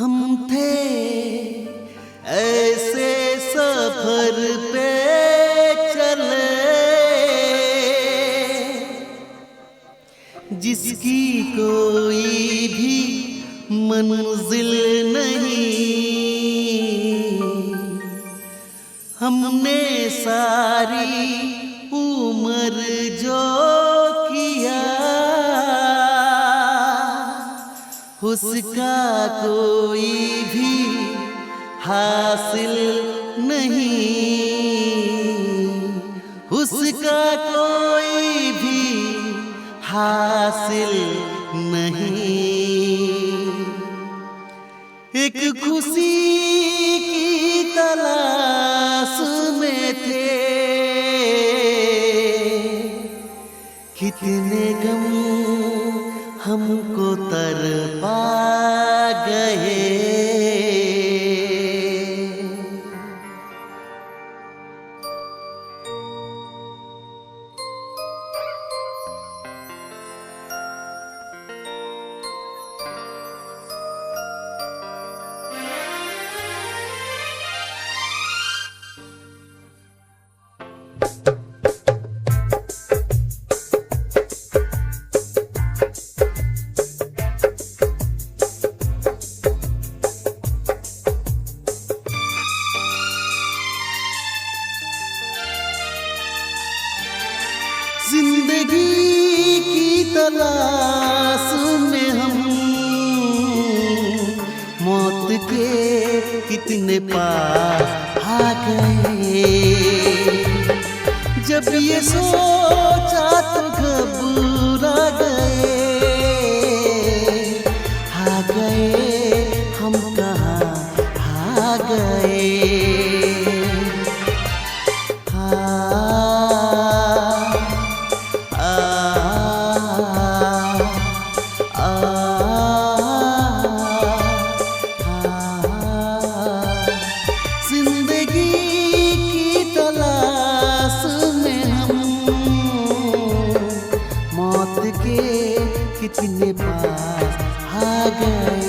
हम थे ऐसे सफर पे चले जिसकी कोई भी मंजिल नहीं। हमने सारी उम्र जो किया उसका कोई भी हासिल नहीं। उसका कोई भी हासिल नहीं। एक खुशी की तलाश में थे, कितने गम हमको तरपा गए। जिंदगी की तलाश में हम मौत के कितने पास आ गए। जब ये सोचा तो घबरा गए। आ गए हम कहाँ आ गए। जिंदगी की तलाश में हम मौत के कितने पास आ गए।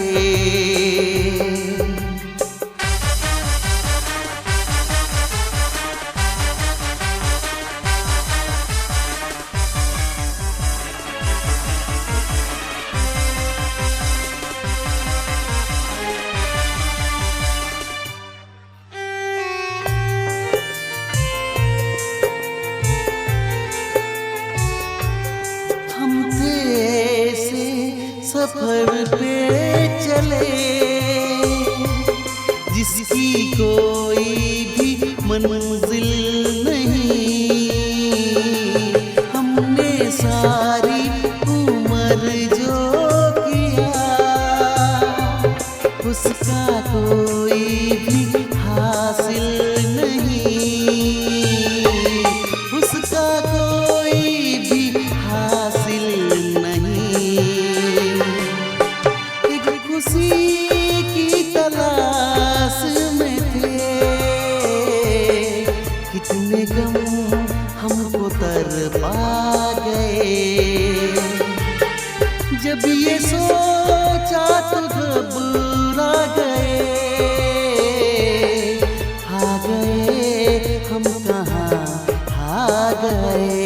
सफर पे चले जिसकी कोई भी मंजिल नहीं। हमने सारी उम्र जो किया उसका कोई भी हासिल नहीं। उसका कोई भी हासिल खुशी की तलाश में थे, कितने गम हमको तरपा गए। जब ये सोचा तो घबरा गए। आ गए हम कहाँ आ गए।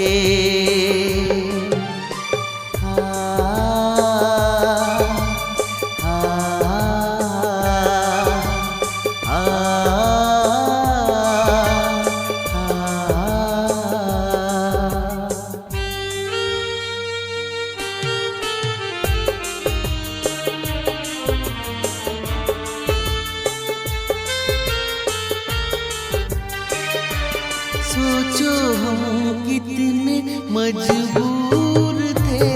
सोचो हम कितने मजबूर थे,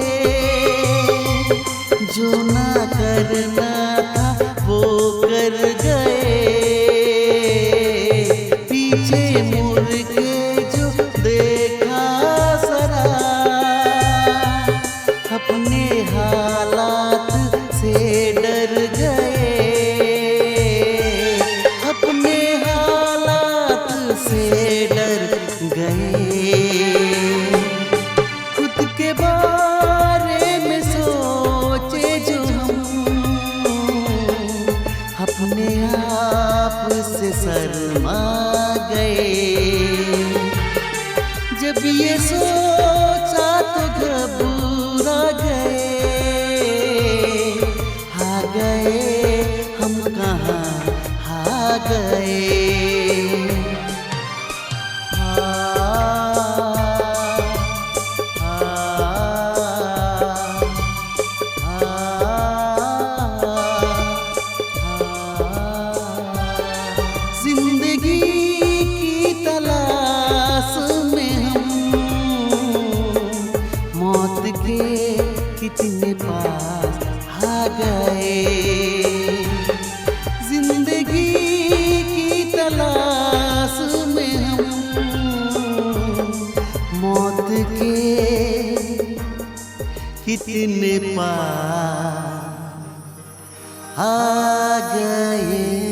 जो ना करना था वो कर गए। पीछे मुड़ के जो देखा सरा, अपने हालात से डर गए। अपने हालात से डर गए। खुद के बारे में सोचे जो हम, ये सोचा तो घबरा गए, आ गए हम कहाँ आ गए। जिंदगी की तलाश में हम मौत के कितने पास आ गए। जिंदगी की तलाश में हम मौत के कितने पास आ गए।